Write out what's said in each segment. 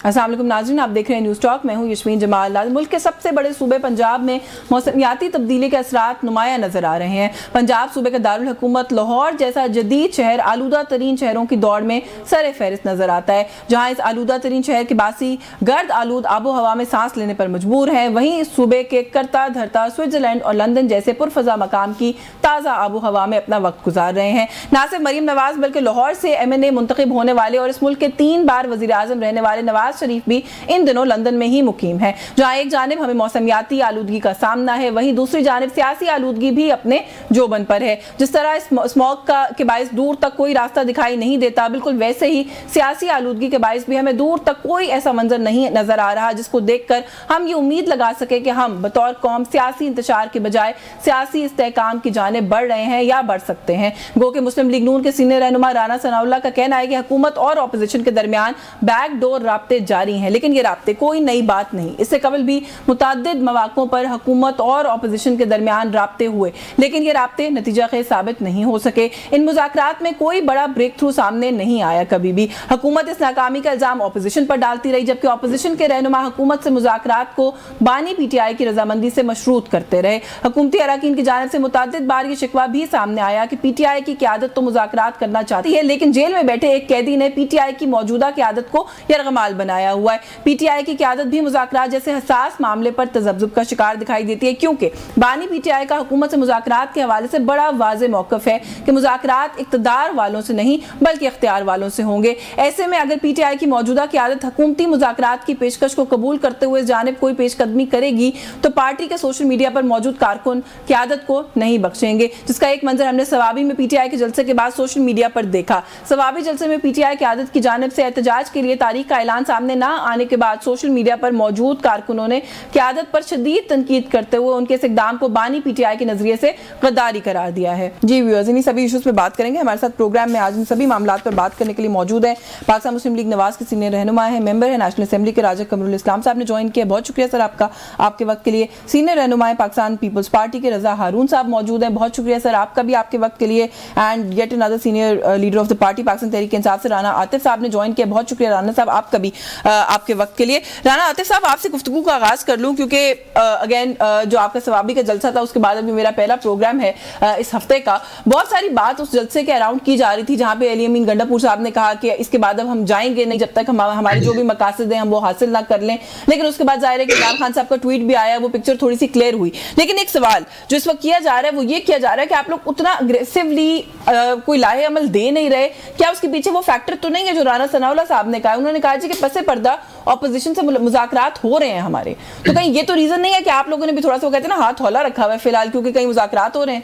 अस्सलाम वालेकुम नाज़रीन, आप देख रहे हैं न्यूज़ टॉक। मैं हूं यशमीन जमाल। मुल्क के सबसे बड़े सूबे पंजाब में मौसमियाती तब्दीली के असरात नुमाया नजर आ रहे हैं। पंजाब सूबे का दारुल हुकूमत लाहौर जैसा जदीद शहर आलूदा तरीन शहरों की दौड़ में सर फहरिस्त नजर आता है। जहाँ इस आलूदा तरीन शहर के बासी गर्द आलूद आबो हवा में सांस लेने पर मजबूर हैं, वहीं इस सूबे के करता धरता स्विट्जरलैंड और लंदन जैसे पुरफजा मकाम की ताज़ा आबो हवा में अपना वक्त गुजार रहे हैं। ना सिर्फ मरीम नवाज बल्कि लाहौर से MNA मुंतखब होने वाले और इस मुल्क के 3 बार वज़ीर आज़म रहने वाले नवाज शरीफ भी इन दिनों लंदन में ही मुकीम है। जहां एक जानिब हमें मौसमियाती आलूदगी का सामना है, वहीं दूसरी जानिब सियासी आलूदगी भी अपने जोबन पर है। जिस तरह स्मॉग के बायस दूर तक कोई रास्ता दिखाई नहीं देता, बिल्कुल वैसे ही सियासी आलूदगी के बायस भी हमें दूर तक कोई ऐसा मंजर नहीं नजर आ रहा जिसको देखकर हम ये उम्मीद लगा सके कि हम बतौर कौम सियासी इंतशार के बजाय सियासी इस्तेहकाम की जानिब बढ़ रहे हैं या बढ़ सकते हैं। गो के मुस्लिम लीग नून के सीनियर रहनुमा राना सनाउल्लाह का कहना है कि हुकूमत और अपोजिशन के दरमियान बैकडोर राब्ते जारी हैं, लेकिन ये राब्ते कोई नई बात नहीं। इससे कबल भी मुतअद्दिद मौक़ों पर हुकूमत और अपोजिशन के दरमियान राब्ते हुए, लेकिन ये राब्ते नतीजा खेज साबित नहीं हो सके। इन मुज़ाकरात में कोई बड़ा ब्रेक थ्रू सामने नहीं आया। कभी भी हुकूमत इस नाकामी का इल्ज़ाम अपोजिशन पर डालती रही, जबकि अपोजिशन के रहनुमा हुकूमत से मुज़ाकरात को बानी PTI की रजामंदी से मशरूत करते रहे। हुकूमती अरकान की जानिब से मुतअद्दिद बार ये शिकवा भी सामने आया कि PTI की क़यादत तो मुज़ाकरात करना चाहती है, लेकिन जेल में बैठे एक कैदी ने PTI की मौजूदा क़यादत को यरगमाल बनाया हुआ है। PTI की क़यादत भी मुज़ाकरात जैसे हसास मामले पर तज़ब्ज़ुब का शिकार दिखाई देती है, क्योंकि बानी PTI का हुकूमत से मुज़ाकरात के हवाले से बड़ा वाज़ेह मौक़िफ़ है कि मुज़ाकरात इक़्तिदार वालों से नहीं बल्कि इख्तियार वालों से होंगे। ऐसे में अगर PTI की मौजूदा क़यादत हुकूमती मुज़ाकरात की पेशकश को कबूल करते हुए जानिब कोई पेशकदमी करेगी तो पार्टी के सोशल मीडिया पर मौजूद कारकुन क़यादत को नहीं बख्शेंगे, जिसका एक मंजर हमने सवाबी में PTI के जलसे के बाद सोशल मीडिया पर देखा। सवाबी जलसे में PTI क़यादत की जानिब से एहतजाज के लिए तारीख का ऐलान सामने ना आने के बाद सोशल मीडिया पर मौजूद कारकुनों ने क़यादत पर शदीद तनकीद करते हुए उनके इस इक़दाम को बानी PTI के नजरिए से गद्दारी करार दिया है। जी व्यूअर्स, इन्हीं सभी इशूज़ पर बात करेंगे। हमारे साथ प्रोग्राम में आज इन सभी मामलात पर बात करने के लिए मौजूद है पाकिस्तान मुस्लिम लीग नवाज के सीनियर रहनुमा है, मेंबर है नेशनल असेंबली के राजा कमरुल इस्लाम साहब ने ज्वाइन किया। बहुत शुक्रिया सर आपका, आपके वक्त के लिए। सीनियर रहनुमा है पाकिस्तान पीपल्स पार्टी के रजा हारून साहब मौजूद हैं। बहुत शुक्रिया सर आपका भी, आपके वक्त के लिए। And yet another senior leader of the party Pakistan Tehreek Insaf से राना आतिफ साहब ने ज्वाइन किया। बहुत शुक्रिया राना साहब आपका भी, आपके वक्त के लिए। राना आतिफ साहब, आपसे गुफ्तगू का आगाज कर लूँ क्योंकि अगेन जो आपका सवाबी का जलसा था उसके बाद अभी मेरा पहला प्रोग्राम है इस हफ्ते का। बहुत सारी बात उस जलसे के अराउंड की जा रही थी जहाँ पे अली अमीन गंडापुर साहब ने कहा कि इसके बाद अब हम जाएंगे नहीं जब तक हमारे जो भी मकासद हैं हम वो हासिल ना कर लें। लेकिन उसके बाद जाहिर है कि इमरान खान साहब का ट्वीट भी आया, वो पिक्चर थोड़ी सी क्लियर हुई। लेकिन एक सवाल जो इस वक्त किया जा रहा है वो ये किया जा रहा है कि आप लोग उतना अग्रेसिवली कोई लाहे अमल दे नहीं रहे। क्या उसके पीछे वो फैक्टर तो नहीं है जो राना सनाउल्लाह साहब ने कहा? उन्होंने कहा कि पसे पर्दा ऑपोजिशन से मुज़ाकरात हो रहे हैं हमारे, तो कहीं ये तो रीजन नहीं है कि आप लोगों ने भी थोड़ा सा कहते हैं ना हाथ हौला रखा हुआ है फिलहाल क्योंकि कहीं मुज़ाकरात हो रहे हैं?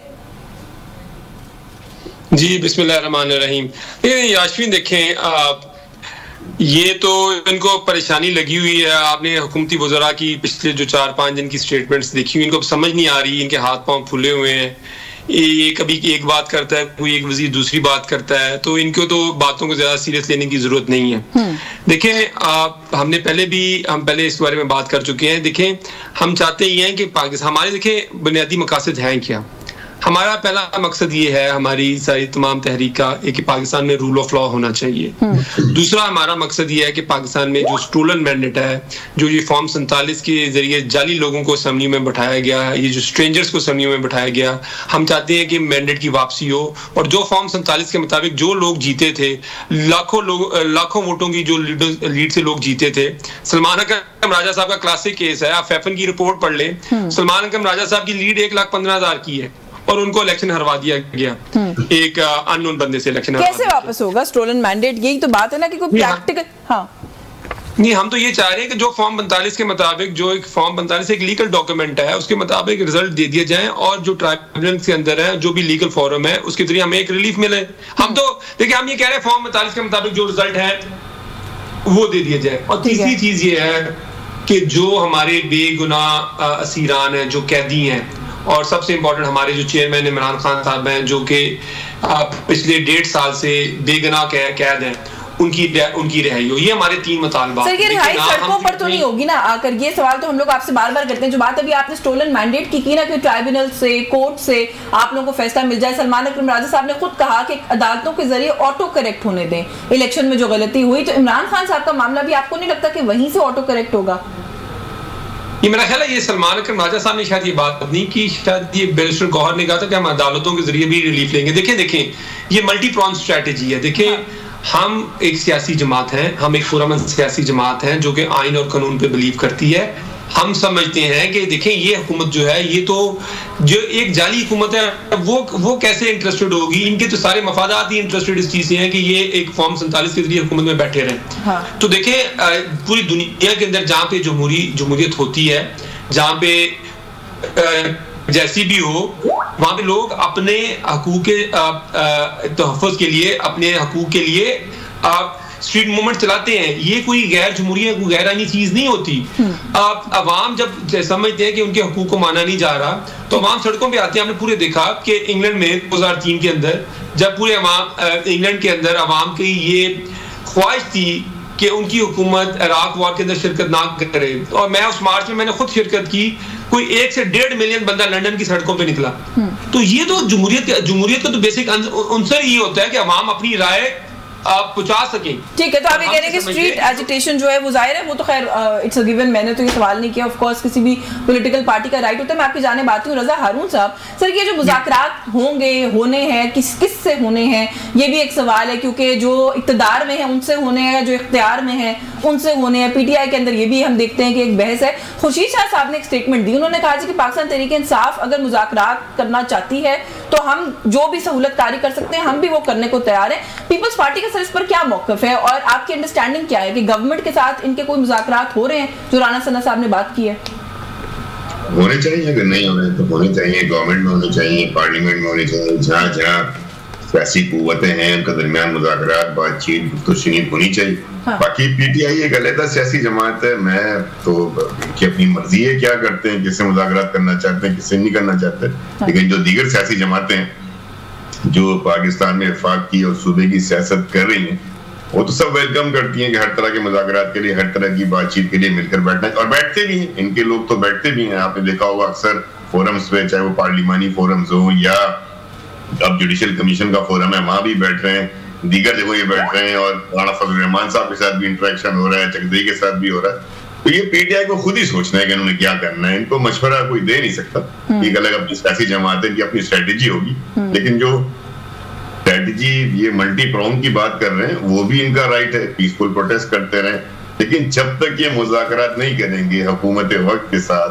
जी बिस्मिल्लाहिर्रहमानिर्रहीम। याशवीन देखें, ये तो इनको परेशानी लगी हुई है। आपने हुकूमती वज़रा की पिछले जो 4-5 दिन की स्टेटमेंट्स देखी हुई, इनको समझ नहीं आ रही, इनके हाथ पांव फूले हुए हैं। ये कभी एक बात करता है, कोई एक वज़ीर दूसरी बात करता है, तो इनको तो बातों को ज्यादा सीरियस लेने की जरूरत नहीं है। देखें, हम पहले इस बारे में बात कर चुके हैं। देखें, हम चाहते ही हैं कि पाकिस्तान हमारे देखें बुनियादी मकासद हैं क्या। हमारा पहला मकसद ये है, हमारी सारी तमाम तहरीक का, कि पाकिस्तान में रूल ऑफ लॉ होना चाहिए। दूसरा हमारा मकसद ये है कि पाकिस्तान में जो स्टोलन मैंडेट है, जो ये फॉर्म 47 के जरिए जाली लोगों को असेंबली में बैठाया गया, ये जो स्ट्रेंजर्स को असेंबली में बैठाया गया, हम चाहते हैं कि मैंडेट की वापसी हो। और जो फॉर्म 47 के मुताबिक जो लोग जीते थे, लाखों वोटों की जो लीड से लोग जीते थे। सलमान अकरम राजा साहब का क्लासिक केस है, आप फैफन की रिपोर्ट पढ़ लें। सलमान अकरम राजा साहब की लीड 1,15,000 की है और उनको इलेक्शन हरवा दिया गया, एक अननोन बंदे से इलेक्शन। कैसे वापस होगा स्टोलन मैंडेट? यही तो बात है ना कि कोई प्रैक्टिकल। हाँ नहीं, हम तो ये चाह रहे हैं कि जो फॉर्म 45 के मुताबिक, जो एक फॉर्म 45 एक लीगल डॉक्यूमेंट है, उसके मुताबिक रिजल्ट दे दिए जाएं और जो ट्राइब्यूनल के अंदर है, जो भी लीगल फॉरम है, उसके जरिए हमें एक रिलीफ मिले। हम तो देखिए, हम ये कह रहे हैं फॉर्म 45 के मुताबिक जो रिजल्ट है वो दे दिया जाए। और तीसरी चीज ये है कि जो हमारे बेगुनाह असीरान है, जो कैदी हैं, और सबसे इंपॉर्टेंट हमारे जो चेयरमैन इमरान खान साहब हैं, जो कि पिछले 1.5 साल से बेगुनाह कैद हैं, उनकी रिहाई हो। ये हमारे 3 मुतालबा। सर, ये रिहाई सड़कों पर तो नहीं होगी ना आकर? ये सवाल तो हम लोग आपसे बार बार करते हैं। जो बात अभी आपने स्टोलन मैंडेट की ना कि ट्राइब्यूनल से, कोर्ट से आप लोगों को फैसला मिल जाए। सलमान अकरम राजा साहब ने खुद कहा कि अदालतों के जरिए ऑटो करेक्ट होने दें इलेक्शन में जो गलती हुई। तो इमरान खान साहब का मामला भी आपको नहीं लगता कि वहीं से ऑटो करेक्ट होगा? ये मेरा ख्याल है ये सलमान अकरम राजा साहब ने शायद ये बात नहीं की, शायद ये बैरिस्टर गौहर ने कहा था कि हम अदालतों के जरिए भी रिलीफ लेंगे। देखें ये मल्टी प्रॉन्ग स्ट्रेटेजी है। देखें हम एक सियासी जमात हैं, हम एक पुरअमन सियासी जमात हैं जो कि आइन और कानून पे बिलीव करती है। हम समझते हैं कि देखें ये हुकूमत जो है, ये तो जो एक जाली हुकूमत है वो कैसे इंटरेस्टेड होगी? इनके तो सारे मफादात ही इंटरेस्टेड इस चीज से हैं कि ये एक फॉर्म 47 के जरिए हुकूमत में बैठे रहें। हाँ। तो देखें पूरी दुनिया के अंदर जहाँ पे जमहूरियत होती है, जहाँ पे जैसी भी हो, वहां पे लोग अपने हकूक के तहफ़्फ़ुज़ के लिए, अपने हकूक के लिए स्ट्रीट मूवमेंट चलाते हैं। ये कोई गैर जमहूरिया, कोई गैर आईनी चीज नहीं होती। अवाम जब समझते हैं कि उनके हकूक को माना नहीं जा रहा, तो अवाम सड़कों पे आते हैं। आपने पूरे देखा कि इंग्लैंड में 2003 के अंदर जब पूरे इंग्लैंड के अंदर अवाम की ये ख्वाहिश थी कि उनकी हुकूमत इराक वॉर के अंदर शिरकत ना करे, और मैं उस मार्च में मैंने खुद शिरकत की, कोई 1 से 1.5 मिलियन बंदा लंदन की सड़कों पे निकला। तो ये तो जमहूरियत का तो बेसिक अंसर ये होता है कि अवाम अपनी राय आप पहुंचा सकें। ठीक है, तो आप ये कह रहे हैं कि स्ट्रीट एजिटेशन जो है वो जाहिर है, वो तो खैर इट्स अ गिवन, मैंने तो ये सवाल नहीं किया। ऑफ कोर्स किसी भी पॉलिटिकल पार्टी का राइट होता है। मैं आपकी जाने बात हूँ रजा हारून साहब। सर, ये जो मुज़ाकरात होने हैं, किस से होने हैं, ये भी एक सवाल है, क्योंकि जो इक़्तिदार में है उनसे होने हैं, जो इख्तियार में है उनसे होने हैं। पीटीआई के अंदर ये भी हम देखते हैं कि एक बहस है। खुर्शीद शाह साहब ने एक स्टेटमेंट दी, उन्होंने कहा कि पाकिस्तान तहरीक इंसाफ अगर मुज़ाकरात करना चाहती है तो हम जो भी सहूलत कारी कर सकते हैं हम भी वो करने को तैयार हैं। पीपल्स पार्टी का सर इस पर क्या मौक़िफ़ है, और आपकी अंडरस्टैंडिंग क्या है कि गवर्नमेंट के साथ इनके कोई मुज़ाकरात हो रहे हैं जो राना सना साहब ने बात की है? होने चाहिए, अगर नहीं हो रहे तो होने चाहिए। गवर्नमेंट में होने चाहिए, पार्लियामेंट में होने चाहिए, जहाँ जहाँ सियासी कुव्वतें हैं उनके दरमियान मुज़ाकरात, बातचीत, गुफ्तगू होनी चाहिए। हाँ। बाकी पीटीआई एक अलग सियासी जमात है। मैं तो कि अपनी मर्जी है क्या करते हैं, किससे मुज़ाकरात करना चाहते हैं, किससे नहीं करना चाहते। हाँ। लेकिन जो दीगर सियासी जमातें हैं जो पाकिस्तान में वफाक की और सूबे की सियासत कर रही हैं, वो तो सब वेलकम करती हैं कि हर तरह के मुज़ाकरात के लिए, हर तरह की बातचीत के लिए मिलकर बैठना, और बैठते भी हैं। इनके लोग तो बैठते भी हैं। आपने देखा होगा अक्सर फोरम्स पे, चाहे वो पार्लिमानी फोरम्स हो या अब जुडिशल कमीशन का फोरम है, वहां भी बैठ रहे हैं, दीगर जगहों ये बैठ रहे हैं, और राणा फजल रहमान साहब के साथ भी इंटरेक्शन हो रहा है, चकदेई के साथ भी हो रहा है। तो ये पीटीआई को खुद ही सोचना है कि उन्होंने क्या करना है। इनको मशवरा कोई दे नहीं सकता। एक अलग अपनी सियासी जमात है, अपनी स्ट्रेटेजी होगी, लेकिन जो स्ट्रेटेजी ये मल्टी प्रॉन्ग की बात कर रहे हैं वो भी इनका राइट है, पीसफुल प्रोटेस्ट करते रहे। लेकिन जब तक ये मुज़ाकरात नहीं करेंगे हुकूमत वक्त के साथ,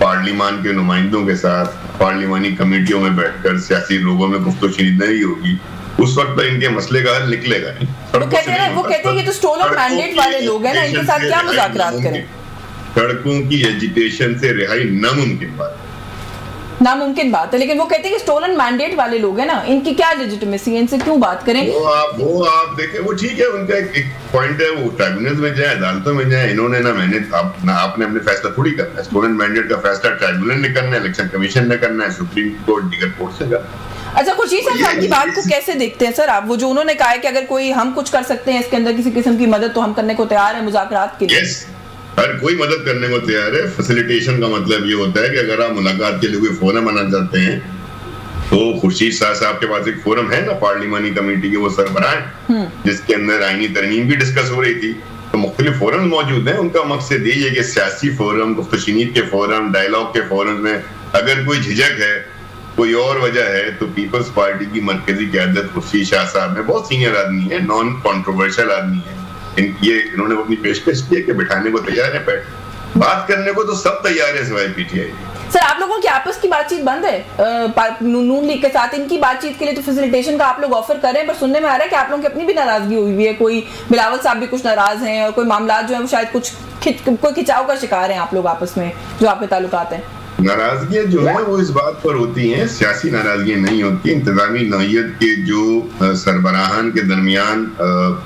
पार्लिमान के नुमाइंदों के साथ, पार्लिमानी कमेटियों में बैठकर सियासी लोगों में गुफ्तगू नहीं होगी, उस वक्त तक इनके मसले का हल निकलेगा नहीं। वो कहते हैं कि तो स्टोलन मैंडेट वाले लोग हैं ना, इनके साथ क्या मुज़ाकरात करें? सड़कों की एजिटेशन से रिहाई नामुमकिन बात है। लेकिन वो कहते हैं कि स्टोलन मैंडेट वाले लोग हैं ना, इनकी क्या लेजिटिमेसी है, इनसे क्यों बात करें? वो आप देखें, वो ठीक है, उनका एक पॉइंट है, वो ट्राइब्यूनल में जाए, अदालतों में जाए। इन्होंने आपने अपने फैसला थोड़ी करना है। स्टोलन मैंडेट का फैसला ट्राइब्यूनल ने करना है, इलेक्शन कमीशन ने करना है, सुप्रीम कोर्ट, दीगर कोर्ट से करना। अच्छा, खुर्शीद साहब की बात को कैसे देखते हैं सर आप? वो जो उन्होंने कहा है कि अगर कोई हम कुछ कर सकते हैं इसके अंदर किसी किस्म की मदद, तो हम करने को तैयार है मुज़ाकरात के लिए। हर कोई मदद करने को तैयार है। फैसिलिटेशन का मतलब ये होता है कि अगर आप मुलाकात के लिए कोई फोरम बनाना चाहते हैं तो खुर्शीद शाह साहब के पास एक फोरम है ना, पार्लिमानी कमेटी के वो सरबराह हैं, जिसके अंदर आईनी तरमीम भी डिस्कस हो रही थी। तो मुख्तलिफ फोरम मौजूद हैं। उनका मकसद ये है कि सियासी फोरम, गुफ्तगू के फोरम, डायलॉग के फोरम में अगर कोई झिझक है, कोई और वजह है, तो पीपल्स पार्टी की मरकजी क़यादत खुर्शीद शाह साहब में बहुत सीनियर आदमी है, नॉन कॉन्ट्रोवर्शियल आदमी है। इन्होंने अपनी पेशकश की कि बिठाने को तैयार है, बात करने को तो सब तैयार है सिवाय पीटीआई। सर, आप लोगों की आपस की बातचीत बंद है नून लीग के साथ? इनकी बातचीत के लिए तो फैसिलिटेशन का आप लोग ऑफर कर रहे हैं, पर सुनने में आ रहा है कि आप लोगों की अपनी भी नाराजगी हुई है। कोई बिलावल साहब भी कुछ नाराज हैं, और कोई मामला जो है वो शायद कोई खिंचाव का शिकार हैं आप लोग आपस में, जो आपके ताल्लुकात हैं। नाराजगियां जो है वो इस बात पर होती हैं, सियासी नाराजगियां नहीं होती। इंतजामी नौइयत के जो सरबराहान के दरमियान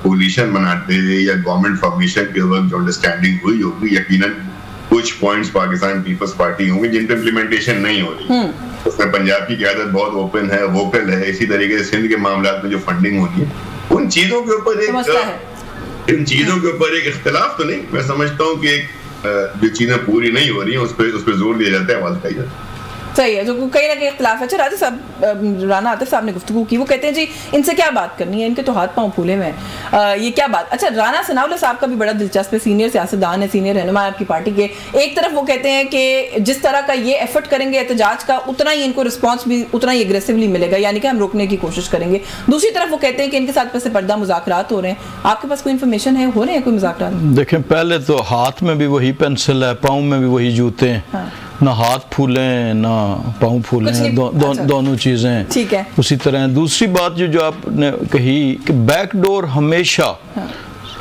कोलिशन बनाते हैं या गवर्नमेंट फॉर्मेशन के वक्त जो अंडरस्टैंडिंग हुई होगी, यकीनन कुछ पॉइंट्स पाकिस्तान पीपल्स पार्टी होंगे जिन पर इम्प्लीमेंटेशन नहीं हो रही। उसमें पंजाब की क़यादत बहुत ओपन है, वोकल है। इसी तरीके से सिंध के मामला में जो फंडिंग होनी है उन चीजों के ऊपर एक इख्तिलाफ तो नहीं, मैं समझता हूँ कि जो चीजें पूरी नहीं हो रही हैं उस पर जोर दिया जाता है, आवाज उठाई जाती है। सही है, जो कहीं ना कहीं इख्तिलाफ है। अच्छा राजा साहब, राना आतिफ साहब ने गुफ्तगू की, वो कहते हैं जी इनसे क्या बात करनी है, इनके तो हाथ पांव फूले हुए हैं, ये क्या बात। अच्छा राना सनाउल्लाह साहब का भी बड़ा दिलचस्प है, सीनियर सियासतदान है, सीनियर रहनुमा है आपकी पार्टी के। एक तरफ वो कहते हैं कि जिस तरह का ये एफर्ट करेंगे एहतजाज का, उतना ही इनको रिस्पॉन्स भी उतना ही एग्रेसिवली मिलेगा, यानी कि हम रोकने की कोशिश करेंगे। दूसरी तरफ वो कहते हैं कि इनके साथ पैसे पर्दा मुज़ाकरात हो रहे हैं। आपके पास कोई इन्फॉर्मेशन है, हो रहे हैं कोई मुज़ाकरात? देखें, पहले तो हाथ में भी वही पेंसिल है, पाँव में भी वही जूते हैं। हाँ। ना हाथ फूले ना पाँव फूले हैं, दोनों चीज़ें ठीक है उसी तरह हैं। दूसरी बात जो आपने कही कि बैकडोर हमेशा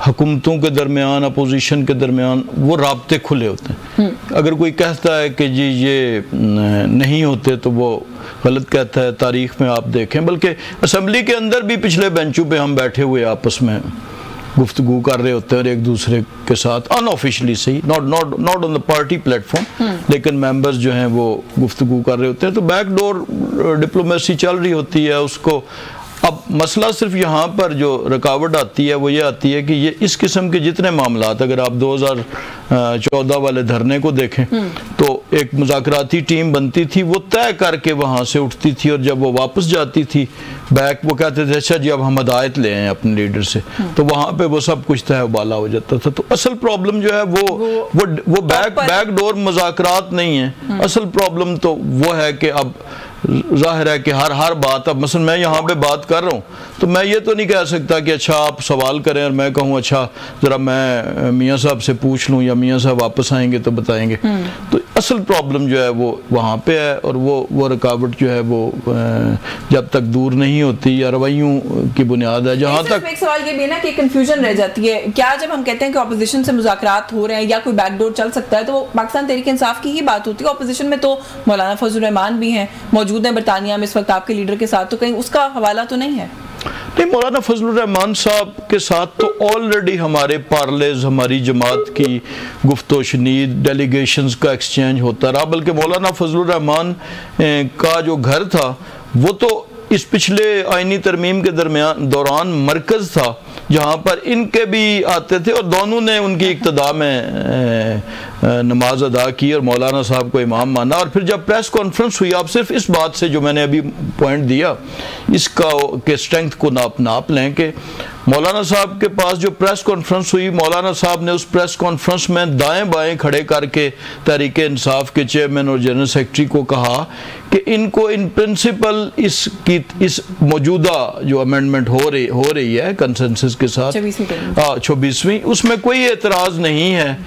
हुकूमतों के दरमियान, अपोजिशन के दरमियान वो राब्ते खुले होते हैं। अगर कोई कहता है कि जी ये नहीं होते तो वो गलत कहता है। तारीख में आप देखें, बल्कि असम्बली के अंदर भी पिछले बेंचों पे हम बैठे हुए आपस में गुफ्तगू कर रहे होते हैं और एक दूसरे के साथ अनऑफिशियली सही, not on the party platform, लेकिन मेंबर्स जो हैं वो गुफ्तगू कर रहे होते हैं। तो बैकडोर डिप्लोमेसी चल रही होती है उसको। अब मसला सिर्फ यहाँ पर जो रुकावट आती है वो ये आती है कि ये इस किस्म के जितने मामलात, अगर आप 2014 वाले धरने को देखें तो एक मुज़ाकराती टीम बनती थी, वो तय करके वहाँ से उठती थी और जब वो वापस जाती थी बैक, वो कहते थे अच्छा जी अब हम हदायत ले आए अपने लीडर से, तो वहाँ पे वो सब कुछ तय बाला हो जाता था। तो असल प्रॉब्लम जो है वो बैकडोर मुज़ाकरात नहीं है। असल प्रॉब्लम तो वो है कि अब जाहिर है कि हर बात, अब मसलन मैं यहाँ पे बात कर रहा हूँ तो मैं ये तो नहीं कह सकता कि अच्छा आप सवाल करें और मैं कहूँ अच्छा ज़रा मैं मियाँ साहब से पूछ लूँ या मियाँ साहब वापस आएंगे तो बताएंगे। तो असल प्रॉब्लम जो है वो वहाँ पे है और वो रुकावट जो है वो जब तक दूर नहीं होती या रवैयों की बुनियाद है। जहाँ तक एक सवाल ये भी है ना कि कंफ्यूजन रह जाती है, क्या जब हम कहते हैं कि अपोजिशन से मुज़ाकरात हो रहे हैं या कोई बैकडोर चल सकता है तो वो पाकिस्तान तहरीक इंसाफ की ही बात होती है। अपोजिशन में तो मौलाना फजल रहमान भी हैं, मौजूद हैं बरतानिया में इस वक्त आपके लीडर के साथ, तो कहीं उसका हवाला तो नहीं है? नहीं, मौलाना फजल रहमान साहब के साथ तो ऑलरेडी हमारे पार्लेज, हमारी जमात की गुफ्तो शनीद, डेलीगेशंस का एक्सचेंज होता रहा। बल्कि मौलाना फजल रहमान का जो घर था वो तो इस पिछले आईनी तरमीम के दौरान मरकज़ था जहाँ पर इनके भी आते थे और दोनों ने उनकी इक्तदा में नमाज अदा की और मौलाना साहब को इमाम माना। और फिर जब प्रेस कॉन्फ्रेंस हुई, आप सिर्फ इस बात से जो मैंने अभी पॉइंट दिया इसका के स्ट्रेंथ को नाप लें कि मौलाना साहब के पास जो प्रेस कॉन्फ्रेंस हुई, मौलाना साहब ने उस प्रेस कॉन्फ्रेंस में दाएं बाएं खड़े करके तहरीक इंसाफ के चेयरमैन और जनरल सेक्रेटरी को कहा कि इनको इन प्रिंसिपल इस मौजूदा जो अमेंडमेंट हो रही है कंसेंसस के साथ 26वीं, उसमें कोई एतराज़ नहीं है।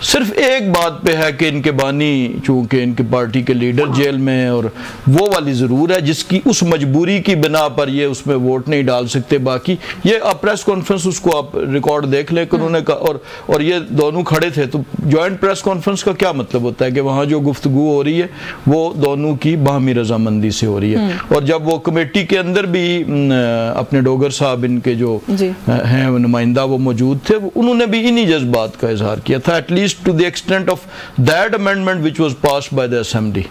सिर्फ एक बात पे है कि इनके बानी चूँकि इनकी पार्टी के लीडर जेल में हैं और वो वाली ज़रूर है जिसकी उस मजबूरी की बिना पर ये उसमें वोट नहीं डाल सकते। बाकी ये आप प्रेस कॉन्फ्रेंस उसको आप रिकॉर्ड देख लें कि उन्होंने कहा और ये दोनों खड़े थे। तो जॉइंट प्रेस कॉन्फ्रेंस का क्या मतलब होता है कि वहाँ जो गुफ्तगू हो रही है वो दोनों की बाहमी रजामंदी से हो रही है। और जब वो कमेटी के अंदर भी अपने डोगर साहब इनके जो हैं नुमाइंदा वो मौजूद थे, उन्होंने भी इन्हीं जज्बात का इजहार किया था, at least to the extent of that amendment which was passed by the assembly।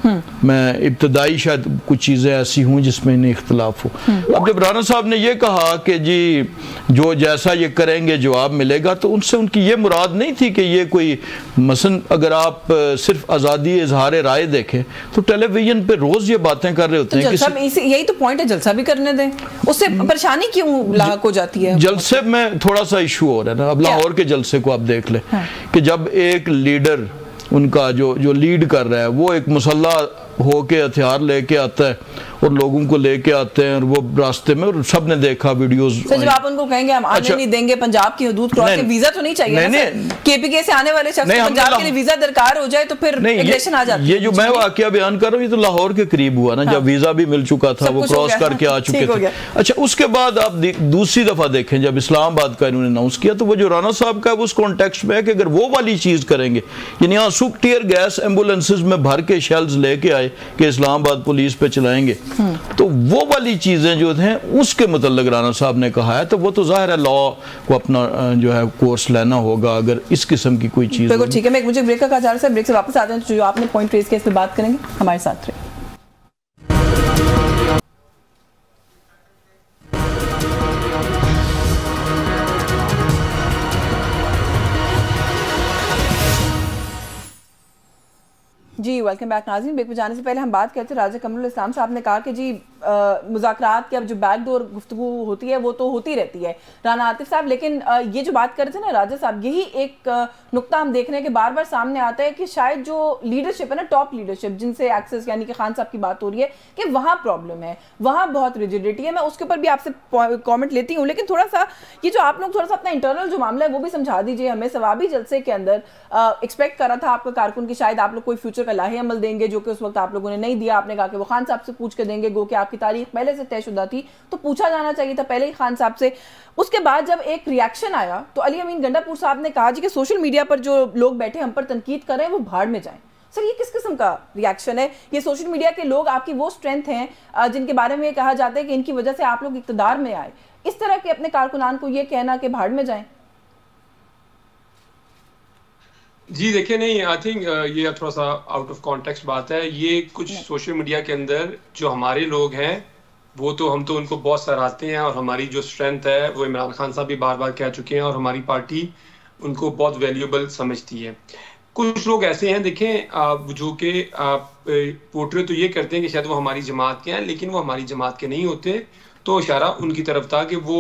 मैं इब्तदाई शायद कुछ चीज़ें ऐसी हूँ जिसमें इन्हें इख्तलाफ हो। अब जब राना साहब ने ये कहा कि जी जो जैसा ये करेंगे जवाब मिलेगा, तो उनसे उनकी ये मुराद नहीं थी कि ये कोई मसलन अगर आप सिर्फ आज़ादी इजहार राय देखें तो टेलीविजन पे रोज़ ये बातें कर रहे होते हैं। यही तो पॉइंट है, जलसा भी करने दें, उससे परेशानी क्यों लाक हो जाती है? जलसे में थोड़ा सा इशू हो रहा है ना। अब लाहौर के जलसे को आप देख लें कि जब एक लीडर उनका जो लीड कर रहा है वो एक मुसल्लह होके हथियार लेके आता है और लोगों को लेके आते हैं और वो रास्ते में, और सब ने देखा वीडियोस। जब आप उनको कहेंगे हम आने नहीं देंगे पंजाब की हदूद क्रॉस, वीजा तो नहीं चाहिए ना? केपीके से आने वाले शख्स को पंजाब के लिए वीजा दरकार हो जाए तो फिर एग्रेशन आ जाती है। ये जो मैं वाकया बयान कर रहा हूँ ये तो लाहौर के करीब हुआ ना, जब वीजा भी मिल चुका था, वो क्रॉस करके आ चुके थे। अच्छा, उसके बाद आप दूसरी दफा देखें जब इस्लामाबाद का इन्होंने अनाउंस किया तो वो जो राना साहब का उस कॉन्टेक्स्ट में है कि अगर वो वाली चीज करेंगे, यानी यहाँ सुख टीयर गैस एम्बुलेंसेज में भर के शेल्स लेके आए कि इस्लामाबाद पुलिस पे चलाएंगे, तो वो वाली चीजें जो हैं उसके मतलब राना साहब ने कहा है, तो वो तो जाहिर है लॉ को अपना जो है कोर्स लेना होगा अगर इस किस्म की कोई चीज। बिल्कुल ठीक है, मैं मुझे ब्रेक का जा रहा है, ब्रेक से वापस आते हैं, जो आपने पॉइंट रेज किया इस पे बात करेंगे, हमारे साथ रहिए। जी वेलकम बैक नाज़रीन। ब्रेक पे जाने से पहले हम बात करते राजा कमरुल इस्लाम साहब ने कहा कि जी मुज़ाकरात की अब जो बैकडोर गुफ्तगू होती है वो तो होती रहती है राना आतिफ साहब, लेकिन ये जो बात कर रहे थे ना राजा साहब, यही एक नुक्ता हम देख रहे हैं कि बार बार सामने आता है कि शायद जो लीडरशिप है ना, टॉप लीडरशिप जिनसे एक्सेस यानी कि खान साहब की बात हो रही है कि वहाँ प्रॉब्लम है, वहाँ बहुत रिजिडिटी है। मैं उसके ऊपर भी आपसे कॉमेंट लेती हूँ, लेकिन थोड़ा सा ये जो आप लोग थोड़ा सा अपना इंटरनल जो मामला है वो भी समझा दीजिए हमें। सवाबी जलसे के अंदर एक्सपेक्ट करा था आपका कारकुन की शायद आप लोग कोई फ्यूचर का लाहे अमल देंगे, जो कि उस वक्त आप लोगों ने नहीं दिया। आपने कहा कि वो खान साहब से पूछ के देंगे, गो कि आपकी तारीख पहले से तयशुदा थी तो पूछा जाना चाहिए था पहले ही खान साहब से। उसके बाद जब एक रिएक्शन आया तो अली अमीन गंडापुर साहब ने कहा जी कि सोशल मीडिया पर जो लोग बैठे हम पर तनकीद कर रहे हैं वो भाड़ में जाएं। सर ये किस किस्म का रिएक्शन है? ये सोशल मीडिया के लोग आपकी वो स्ट्रेंथ हैं जिनके बारे में कहा जाता है कि इनकी वजह से आप लोग इक़्तिदार में आए, इस तरह के अपने कारकुनान को ये कहना कि भाड़ में जाएं? जी देखिए, नहीं, आई थिंक ये थोड़ा सा आउट ऑफ कॉन्टेक्स्ट बात है। ये कुछ सोशल मीडिया के अंदर जो हमारे लोग हैं वो तो हम तो उनको बहुत सराहते हैं, और हमारी जो स्ट्रेंथ है वो इमरान खान साहब भी बार बार कह चुके हैं, और हमारी पार्टी उनको बहुत वैल्यूएबल समझती है। कुछ लोग ऐसे हैं देखें जो कि पोर्ट्रेट तो ये करते हैं कि शायद वो हमारी जमात के हैं, लेकिन वो हमारी जमात के नहीं होते। तो इशारा उनकी तरफ था कि वो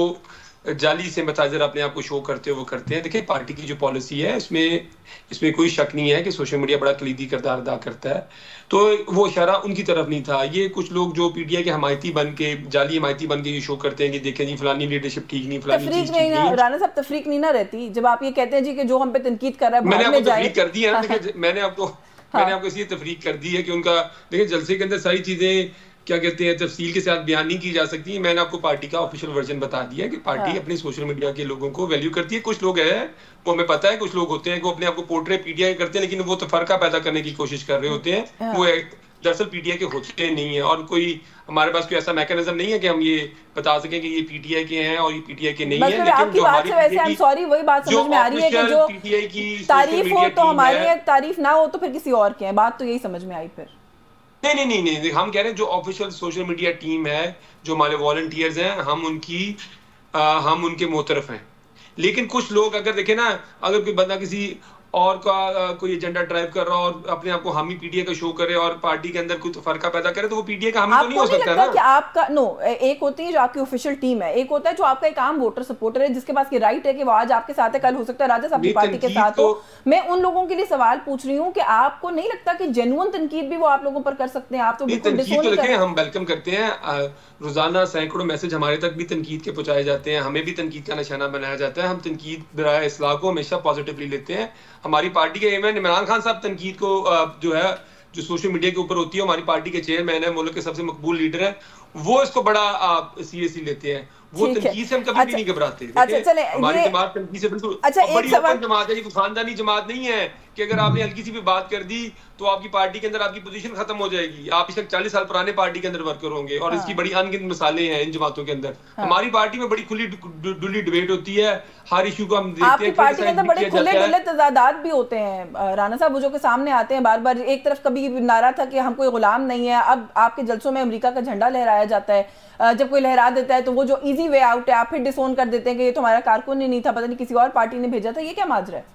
जाली सिंपैथाइजर अपने आप को शो करते हो वो करते हैं। देखिए पार्टी की जो पॉलिसी है इसमें कोई शक नहीं है कि सोशल मीडिया बड़ा कलीदी किरदार अदा करता है, तो वो इशारा उनकी तरफ नहीं था। ये कुछ लोग जो पीटीआई के हमायती बन के जाली हमायती बन के ये शो करते हैं कि देखें जी फलानी लीडरशिप ठीक नहीं, फलानी चीज ठीक नहीं। राना साहब तफरीक नहीं ना रहती जब आप ये कहते हैं जी कि जो हम पे तनकीद कर रहा है मैंने आपको तफरीक कर दी है। मैंने आपको इसलिए तफरीक कर दी है कि उनका देखिए जलसे के अंदर सारी चीजें क्या कहते हैं तफसील के साथ बयान नहीं की जा सकती। मैंने आपको पार्टी का ऑफिशियल वर्जन बता दिया कि पार्टी अपनी सोशल मीडिया के लोगों को वैल्यू करती है। कुछ लोग हैं वो हमें पता है, कुछ लोग होते हैं वो अपने आप को पोर्ट्रे पीटीआई करते हैं, लेकिन वो तफरका पैदा करने की कोशिश कर रहे होते हैं। वो दरअसल पीटीआई के होते नहीं है, और कोई हमारे पास कोई ऐसा मैकेनिज्म नहीं है कि हम ये बता सकें कि ये पीटीआई के हैं और ये पीटीआई के नहीं है। लेकिन जो हमारी वही बात समझ में आ रही है कि जो पीटीआई की तारीफ हो तो हमारी है, तारीफ ना हो तो फिर किसी और के हैं। बात तो यही समझ में आई। फिर नहीं, हम कह रहे हैं जो ऑफिशियल सोशल मीडिया टीम है, जो हमारे वॉलंटियर्स हैं, हम उनके मोतरफ हैं। लेकिन कुछ लोग अगर देखें ना, अगर कोई बंदा किसी और का कोई एजेंडा ड्राइव कर रहा और अपने आप को हामी पीटीआई का शो करे और पार्टी के अंदर कुछ फर्क पैदा करे, तो वो पीटीआई का हामी तो नहीं हो सकता ना। कि आपका एक होती है जो आपकी ऑफिशियल टीम है, एक होता है जो आपका एक आम वोटर सपोर्टर है जिसके पास ये राइट है कि वो आज आपके साथ है, कल हो सकता है राजा साहब की पार्टी के साथ हो। मैं उन लोगों के लिए सवाल पूछ रही हूँ कि आपको नहीं लगता कि जेन्युइन तनकीद भी वो आप लोगों पर कर सकते हैं? आप तो बिल्कुल देखें, हम वेलकम करते हैं। रोजाना सैकड़ों मैसेज हमारे तक भी तनकीद के पहुंचाए जाते हैं, हमें भी तनकीद का निशाना बनाया जाता है। हम तनकीद बराए इस्लाह को हमेशा पॉजिटिवली लेते हैं। हमारी पार्टी के इमरान खान साहब तनकीद को जो है जो सोशल मीडिया के ऊपर होती है, हमारी पार्टी के चेयरमैन है, मुल्क के सबसे मकबूल लीडर है, वो इसको बड़ा सीरियसली लेते हैं। वो तनकीद से हम कभी भी नहीं घबराते। हमारी जमात तनकीद से बिल्कुल बड़ी ओपन जमात है, ये खानदानी जमात नहीं है कि अगर आपने हल्की सी भी बात कर दी तो आपकी पार्टी के अंदर आपकी पोजीशन खत्म हो जाएगी। आप इस 40 साल पुराने पार्टी के अंदर वर्कर होंगे, और इसकी बड़ी अनगिनत मिसालें हैं इन जमातों के अंदर। हमारी पार्टी में बड़ी खुली डुली डिबेट होती है, हर इशू को हम देखते हैं। आपकी पार्टी के अंदर बड़े खुले डुले तजादात भी होते हैं राना साहब, जो के सामने आते हैं बार बार। एक तरफ कभी नारा था कि हम कोई गुलाम नहीं है, अब आपके जलसों में अमेरिका का झंडा लहराया जाता है। जब कोई लहरा देता है तो वो जो इजी वे आउट है आप फिर डिसोन कर देते हैं कि ये तो हमारा कारकुन ही नहीं था, पता नहीं किसी और पार्टी ने भेजा था। ये क्या माजरा है?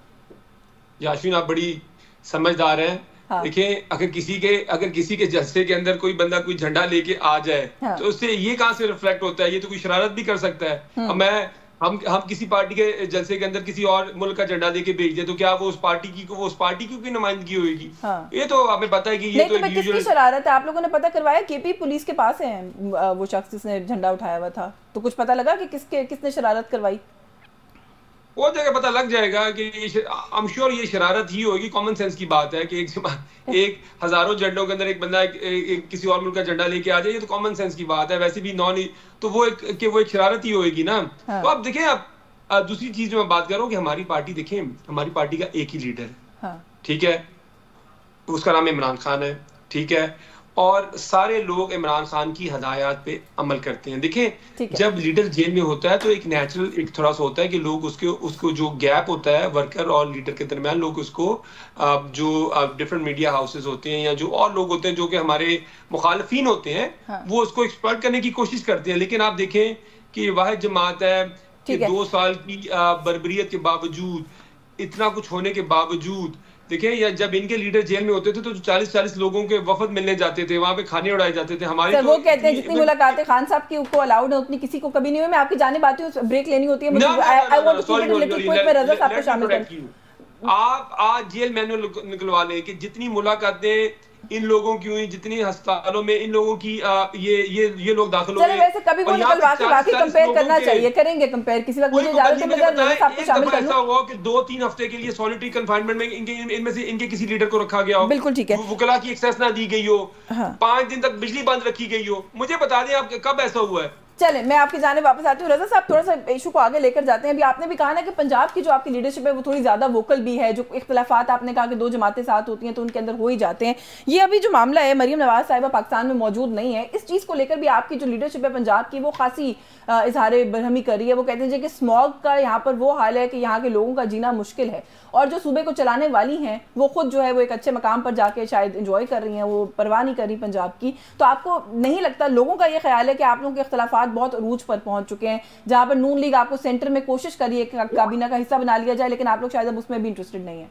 यास्मीन आप बड़ी समझदार हैं। हाँ। देखिए अगर किसी के जलसे के अंदर कोई बंदा कोई झंडा लेके आ जाए, हाँ। तो उससे ये कहां से रिफ्लेक्ट होता है? ये तो कोई शरारत भी कर सकता है। अब हम किसी पार्टी के जलसे के अंदर किसी और मुल्क का झंडा देके भेज दे तो क्या वो उस पार्टी की नुमाइंदगी होगी? हाँ। ये तो हमें पता है कि ये तो किसकी शरारत है? आप लोगों ने पता करवाया? केपी पुलिस के पास है वो शख्स जिसने झंडा उठाया हुआ था, तो कुछ पता लगा कि किसने शरारत करवाई? वो जगह पता लग जाएगा कि आई एम श्योर ये शरारत ही होगी। कॉमन सेंस की बात है कि एक हजारों झंडों के अंदर एक बंदा किसी और मुल्क का झंडा लेके आ जाए, ये तो कॉमन सेंस की बात है। वैसे भी तो वो एक शरारत ही होगी ना। हाँ। तो आप देखें, आप दूसरी चीज में बात कर रहा हूँ कि हमारी पार्टी देखें, हमारी पार्टी का एक ही लीडर है। हाँ। ठीक है, उसका नाम इमरान खान है। ठीक है, और सारे लोग इमरान खान की हदायत पे अमल करते हैं। देखें, जब लीडर जेल में होता है तो एक नेचुरल एक थोड़ा सा होता है कि लोग उसको जो गैप होता है वर्कर और लीडर के दरमियान, लोग उसको जो डिफरेंट मीडिया हाउसेस होते हैं या जो और लोग होते हैं जो कि हमारे मुखालफिन होते हैं, हाँ। वो उसको एक्सप्लॉइट करने की कोशिश करते हैं। लेकिन आप देखें कि वाहिद जमात है कि 2 साल की बर्बरियत के बावजूद, इतना कुछ होने के बावजूद देखिए या जब इनके लीडर जेल में होते थे तो 40-40 लोगों के वफद मिलने जाते थे, वहां पे खाने उड़ाए जाते थे। हमारे तो वो कहते हैं जितनी मुलाकातें खान साहब की को अलाउड है उतनी किसी को कभी नहीं हुई। मैं आपकी जानिब आती हूँ, ब्रेक लेनी होती है मुझे। I want to keep it little quick, मैं रज़ा साहब को शामिल करूं। आप आज जेल मैनुअल निकलवा लें कि जितनी मुलाकातें इन लोगों की हुई, जितनी अस्पतालों में इन लोगों की ये लोग दाखिल हो गए। चलो वैसे कभी वो निकलवा के बाकी कंपेयर करना चाहिए, करेंगे कंपेयर किसी वक्त। मुझे इजाजत है, मैं रज़ा साहब को शामिल कर लूं। ऐसा हुआ कि 2-3 हफ्ते के लिए सॉलिटरी कन्फाइनमेंट में इनमें से इनके किसी लीडर को रखा गया हो, बिल्कुल ठीक है, वकला की एक्सेस ना दी गई हो, 5 दिन तक बिजली बंद रखी गई हो। मुझे बता दें आप कब ऐसा हुआ है। चले मैं आपकी जाने वापस आती हूँ। रज़ा साहब थोड़ा सा इशू को आगे लेकर जाते हैं। अभी आपने भी कहा ना कि पंजाब की जो आपकी लीडरशिप है वो थोड़ी ज़्यादा वोकल भी है। जो इख्तिलाफात आपने कहा कि 2 जमातें साथ होती हैं तो उनके अंदर हो ही जाते हैं। ये अभी जो मामला है, मरीम नवाज साहिबा पाकिस्तान में मौजूद नहीं है, इस चीज़ को लेकर भी आपकी जो लीडरशिप है पंजाब की वो खासी इजहार बरहमी कर रही है। वो कहते हैं कि स्मॉग का यहाँ पर वो हाल है कि यहाँ के लोगों का जीना मुश्किल है, और जो सूबे को चलाने वाली हैं वो खुद जो है वो एक अच्छे मकाम पर जाके शायद इंजॉय कर रही हैं, वो परवाह नहीं कर रही पंजाब की। तो आपको नहीं लगता, लोगों का ये ख्याल है कि आप लोगों के इख्तिलाफात बहुत अरूज पर पहुंच चुके हैं, जहां पर नून लीग आपको सेंटर में कोशिश करिए कि काबीना का हिस्सा बना लिया जाए, लेकिन आप लोग शायद अब उसमें भी इंटरेस्टेड नहीं है?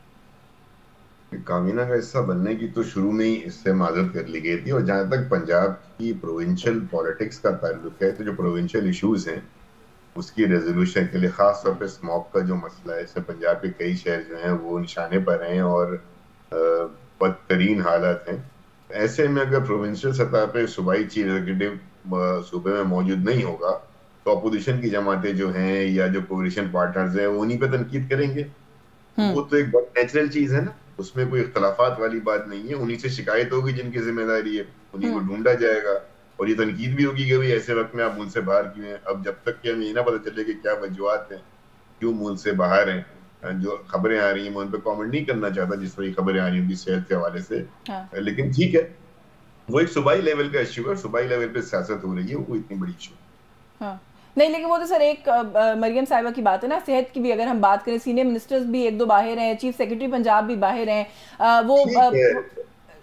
काबीना का हिस्सा बनने की तो शुरू में ही इससे माजरत कर ली गई थी। और जहां तक पंजाब की प्रोविंशियल पॉलिटिक्स का ताल्लुक है, तो जो प्रोविंशियल इश्यूज हैं उसकी रेजोल्यूशन के लिए खास तौर पे स्मॉग का जो मसला है, इससे पंजाब के कई शहर जो हैं वो निशाने पर हैं और बदतरीन हालात हैं। ऐसे में अगर प्रोविंशियल सतह पे सूबाई चीफ एग्जीक्यूटिव सूबे में मौजूद नहीं होगा तो अपोजिशन की जमातें जो हैं या जो कोalition पार्टनर्स हैं वो उन्हीं पे तनकीद करेंगे। वो तो एक बहुत नेचुरल चीज है ना, उसमें कोई इख्तलाफात वाली बात नहीं है। उन्हीं से शिकायत होगी जिनकी जिम्मेदारी है, उन्हीं को ढूंढा जाएगा और ये तनकीद भी होगी कि भाई ऐसे वक्त में आप मुल्क से बाहर क्यों हैं। अब जब तक कि हमें ये ना पता चले कि क्या वजूहात हैं क्यों मुल्क से बाहर हैं, जो खबरें आ रही हैं मैं उन पर कॉमेंट नहीं करना चाहता जिस तरह खबरें आ रही हैं उनकी सेहत के हवाले से, लेकिन ठीक है वो एक सूबाई लेवल का इश्यू है, सूबाई लेवल पे सियासत हो रही है, वो इतनी बड़ी इशू नहीं। लेकिन वो तो सर एक मरियम साहिबा की बात है ना, सेहत की भी अगर हम बात करें, सीनियर मिनिस्टर्स भी 1-2 बाहर हैं, चीफ सेक्रेटरी पंजाब भी बाहर हैं, वो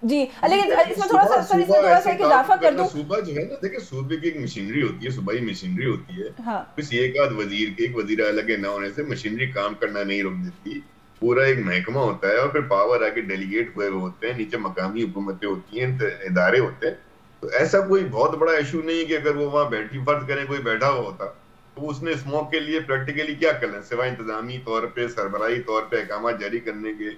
जी। लेकिन इसमें थोड़ा सा एक इजाफा कर दूं, सूबा जो है ना, देखिए सूबे की एक मशीनरी होती है, सूबाई मशीनरी होती है। बस एक आध एक वजीर आला के ना होने से मशीनरी काम करना नहीं रोक देती। पूरा एक महकमा होता है और फिर पावर आके डेलीगेट हुए होते हैं, नीचे मकामी हुकूमतें होती हैं, इदारे होते हैं। तो ऐसा कोई बहुत बड़ा इशू नहीं है कि अगर वो वहाँ बैठी, फर्ज करें कोई बैठा हुआ होता तो उसने स्मोक के लिए प्रैक्टिकली क्या करना, सिवाय इंतजामी तौर पे सरबराही तौर पे अहकाम जारी करने के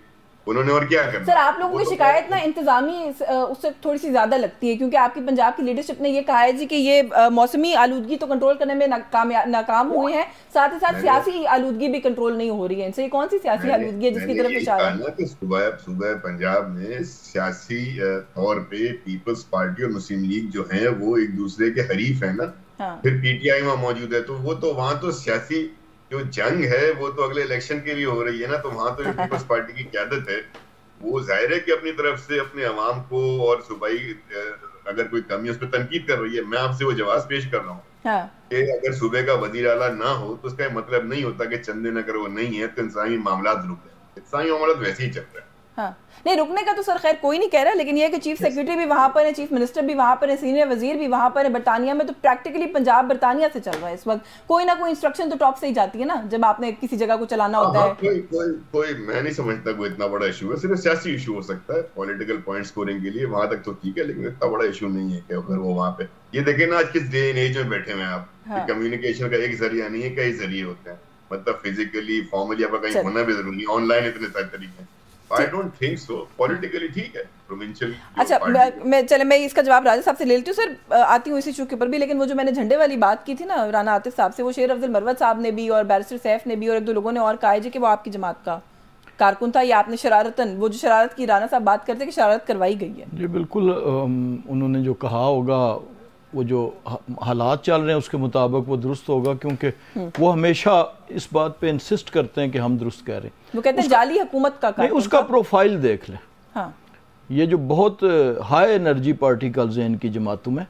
उन्होंने और क्या करना। सर आप लोगों की शिकायत ना इंतजामी उससे थोड़ी सी ज्यादा लगती है, क्योंकि आपकी पंजाब की लीडरशिप ने ये कहा है जी कि ये मौसमी आलूदगी तो कंट्रोल करने में नाकाम हुए हैं, साथ ही साथ सियासी आलूदगी भी कंट्रोल नहीं हो रही है। इनसे ये कौन सी सियासी आलूदगी है जिसकी तरफ इशारा है? सुबह पंजाब में सियासी तौर पे पीपल्स पार्टी और मुस्लिम लीग जो है वो एक दूसरे के हरीफ है ना, फिर पीटीआई वहाँ मौजूद है, तो वो तो वहाँ तो सियासी जो जंग है वो तो अगले इलेक्शन के लिए हो रही है ना, तो वहां तो पीपल्स पार्टी की क़यादत है, वो जाहिर है कि अपनी तरफ से अपने अवाम को और सूबाई अगर कोई कमी उस पर तनकीद कर रही है। मैं आपसे वो जवाब पेश कर रहा हूँ कि अगर सूबे का वजीर आला ना हो तो उसका मतलब नहीं होता कि चंद दिन अगर वो नहीं है तो इंसानी मामला रुक गए। इंसानी मामला वैसे ही चल रहा है। नहीं रुकने का तो सर खैर कोई नहीं कह रहा, लेकिन यह है कि चीफ सेक्रेटरी भी वहां पर है, चीफ मिनिस्टर भी वहां पर है, सीनियर वजीर भी वहां पर है। बरतानिया में तो प्रैक्टिकली पंजाब बरतानिया से चल रहा है इस वक्त, कोई ना कोई इंस्ट्रक्शन तो टॉप से ही जाती है ना जब आपने किसी जगह को चलाना होता है। कोई मैं नहीं समझता कोई इतना बड़ा इशू है, सिर्फ सियासी इशू हो सकता है पॉलिटिकल पॉइंट स्कोरिंग के लिए, वहां तक तो ठीक है, लेकिन इतना बड़ा इशू नहीं है कि अगर वो वहां पे ये देखे ना आज किस डे एंड एज में बैठे हुए आप, कम्युनिकेशन का एक जरिया नहीं है, कई जरिए होते हैं, मतलब फिजिकली फॉर्मली आपका कहीं होना भी जरूरी है, ऑनलाइन इतने सारे तरीके हैं। I don't think so. Politically ठीक है, provincial। अच्छा मैं इसका जवाब राजा साहब से ले लेती हूँ सर, आती हूँ इसी इशू के ऊपर भी, लेकिन वो जो मैंने झंडे वाली बात की थी ना राना आतिफ साहब से, वो शेर अफजल मरवत साहब ने भी और बैरिस्टर सैफ ने भी और 1-2 लोगों ने और कहा है कि वो आपकी जमात का कारकुन था, या आपने शरारतन, वो जो शरारत की राना साहब बात करते कि शरारत करवाई गई है। जी बिल्कुल, उन्होंने जो कहा होगा वो जो हालात चल रहे हैं उसके मुताबिक वो दुरुस्त होगा, क्योंकि वो हमेशा इस बात पे इंसिस्ट करते हैं कि हम दुरुस्त कह रहे हैं। वो कहते हैं जाली हुकूमत का नहीं, उसका प्रोफाइल देख लें। ये जो बहुत हाई एनर्जी पार्टिकल्स हैं इनकी जमातों में,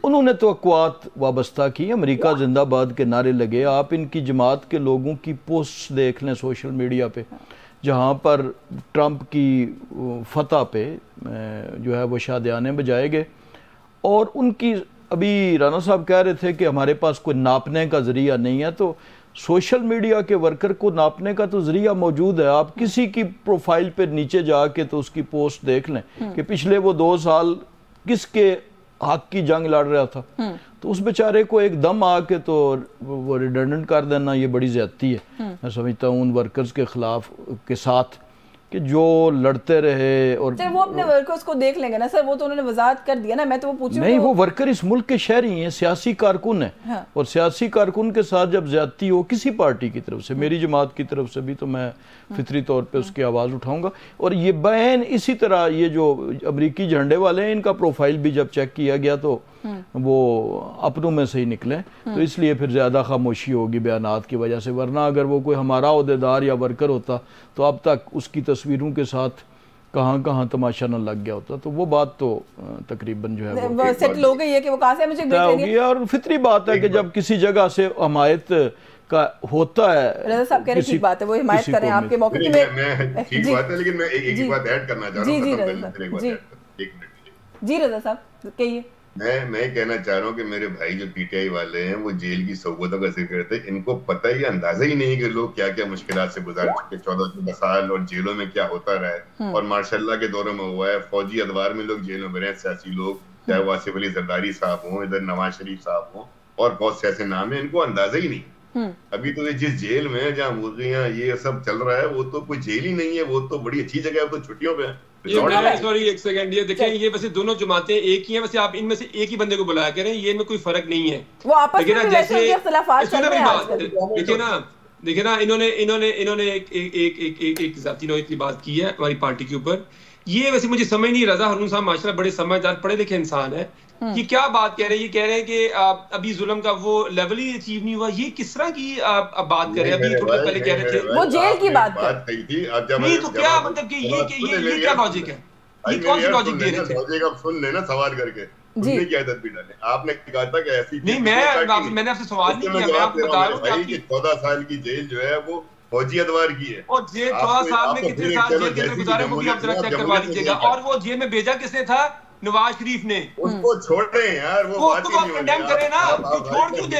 उन्होंने तो अक़वात वाबस्ता की, अमेरिका जिंदाबाद के नारे लगे। आप इनकी जमात के लोगों की पोस्ट देख लें सोशल मीडिया पे, जहाँ पर ट्रंप की फतह पे जो है वो शादियाने बजाए गए, और उनकी अभी राना साहब कह रहे थे कि हमारे पास कोई नापने का जरिया नहीं है, तो सोशल मीडिया के वर्कर को नापने का तो जरिया मौजूद है। आप किसी की प्रोफाइल पे नीचे जाके तो उसकी पोस्ट देख लें कि पिछले वो 2 साल किसके हक की जंग लड़ रहा था, तो उस बेचारे को एकदम आके तो वो रिडंडेंट कर देना ये बड़ी ज्यादती है। मैं समझता हूँ उन वर्कर्स के खिलाफ के साथ कि जो लड़ते रहे। और सर वो अपने वर्कर्स को देख लेंगे ना सर, वो तो उन्होंने वजाहत कर दिया ना, मैं तो वो पूछूं नहीं, वो वर्कर इस मुल्क के शहरी हैं, सियासी कारकुन है। हाँ। और सियासी कारकुन के साथ जब ज्यादती हो किसी पार्टी की तरफ से, मेरी जमात की तरफ से भी, तो मैं फितरी तौर पे उसकी आवाज़ उठाऊंगा। और ये बैन इसी तरह ये जो अमरीकी झंडे वाले हैं इनका प्रोफाइल भी जब चेक किया गया तो वो अपनों में से ही निकले, तो इसलिए फिर ज़्यादा खामोशी होगी बयानात की वजह से। वरना अगर वो कोई हमारा ओहदेदार या वर्कर होता तो अब तक उसकी तस्वीरों के साथ कहाँ कहाँ तमाशा न लग गया होता। तो वो बात तो तकरीबन जो है वो सेटल हो गई है कि वो कहाँ से मुझे होगी। और फितरी बात है कि जब किसी जगह से हमायत का होता है, रज़ा साहब कह रहे ठीक बात है, वो हिमायत करें आपके मौके की। मैं ठीक बात है, लेकिन मैं एक ही बात ऐड करना चाह रहा हूँ। जी रज़ा साहब कहिए। मैं कहना चाह रहा हूँ कि मेरे भाई जो पीटीआई वाले हैं वो जेल की सोबतों का जिक्र करते हैं, इनको पता ही अंदाजा ही नहीं कि लोग क्या क्या मुश्किलात से गुजार चुके 14-14 साल और जेलों में क्या होता रहा है। और मार्शल्लाह के दौरे में हुआ है, फौजी अदवार में लोग जेलों में रहे, सियासी लोग, चाहे वो आसिफ अली जरदारी साहब हों, इधर नवाज शरीफ साहब हों, और बहुत से ऐसे नाम है, इनको अंदाजा ही नहीं। अभी तो जिस जेल में जहाँ मुर्गियां ये सब चल रहा है वो तो कोई जेल ही नहीं है, वो तो बड़ी अच्छी जगह है, वो तो छुट्टियों पे है। सॉरी एक सेकंड, ये देखें ये वैसे दोनों जमातें एक ही हैं, वैसे आप इनमें से एक ही बंदे को बुलाया करें, ये इनमें कोई फर्क नहीं है। वो आपस में जैसे देखिए ना इन्होंने एक जाती नौयत की बात की है हमारी पार्टी के ऊपर। ये वैसे मुझे समझ नहीं, रज़ा हारून साहब माशाल्लाह बड़े समझदार पढ़े लिखे इंसान है, ये क्या बात कह रहे हैं? ये कह रहे हैं कि अभी जुल्म का वो लेवल ही अचीव नहीं हुआ। ये किस तरह की बात कर रहे हैं? अभी थोड़ी देर पहले कह रहे थे वो जेल की बात कही थी। नहीं तो क्या मतलब कि ये क्या लॉजिक है? ये कौन सी लॉजिक दे रहे थे? आप सुन लेना सवाल करके जी क्या तदबीर डाले। आपने कहा था कि ऐसी नहीं, मैंने आपसे सवाल नहीं किया, मैं आपको बता रहा हूं कि 14 साल की जेल जो है वो फौजी अदवार की है। और जेल 14 साल में कितने साल जेल के अंदर गुजारे वो भी आप जरा चेक करवा लीजिएगा। और वो जेल में भेजा किसने था? नवाज शरीफ ने। उसको छोड़ रहे हैं यार, वो बात ही नहीं हो कंडेम करें ना, तो छोड़ क्यों दे?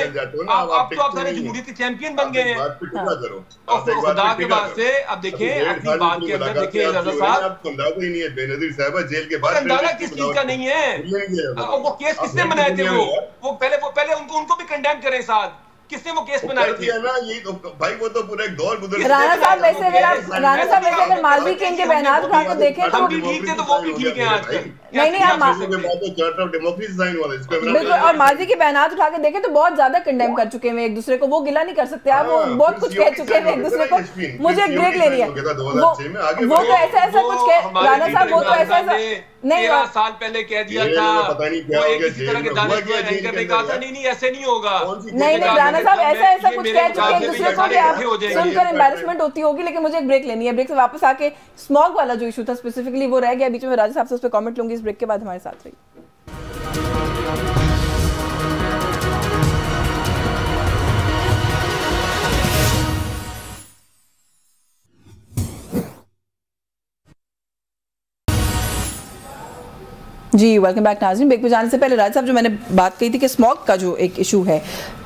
आप तो आप सारे जमहूरियत के चैंपियन बन गए हैं। खुदा के बाद से अब देखें अपनी बात के अंदर देखिए रज़ा साहब, आपको अंदाजा ही नहीं है बेनज़ीर साहब जेल के बाद अंदाजा किस चीज का नहीं है। वो केस किसने बनाए थे? वो पहले उनको भी कंडेम करें साथ। किसने वो केस बनाए थे? ना ये तो भाई वो तो पूरा एक दौर गुजर। राणा साहब वैसे अगर मालवी के इनके बयानात उठा के देखें तो हम भी ठीक थे, तो वो भी ठीक है आजकल। नहीं आप बिल्कुल, और मालवी के बयानात उठा के देखें तो बहुत ज्यादा कंडेम कर चुके हैं एक दूसरे को, वो गिला नहीं कर सकते आप, वो बहुत कुछ कह चुके हैं एक दूसरे को। मुझे एक ब्रेक लेनी है। वो तो ऐसा कुछ कह राणा साहब, वो तो ऐसा नहीं 13 साल पहले कह दिया था, वो एक इसी तरह के दानिश्वर एंकर ने कहा था नहीं ऐसे नहीं होगा। नहीं राणा साहब ऐसा कुछ कह चुके हैं एक दूसरे को कि आप सुनकर एम्बैरेसमेंट होती होगी। लेकिन मुझे एक ब्रेक लेनी है, ब्रेक से वापस आके स्मॉग वाला जो इशू था स्पेसिफिकली वो रह गया बीच में, राजा साहब से उस पर कमेंट लूंगी। इस ब्रेक के बाद हमारे साथ रहिए। जी वेलकम बैक नाज़रीन। ब्रेक पे जाने से पहले राज साहब जो मैंने बात कही थी कि स्मॉग का जो एक इशू है,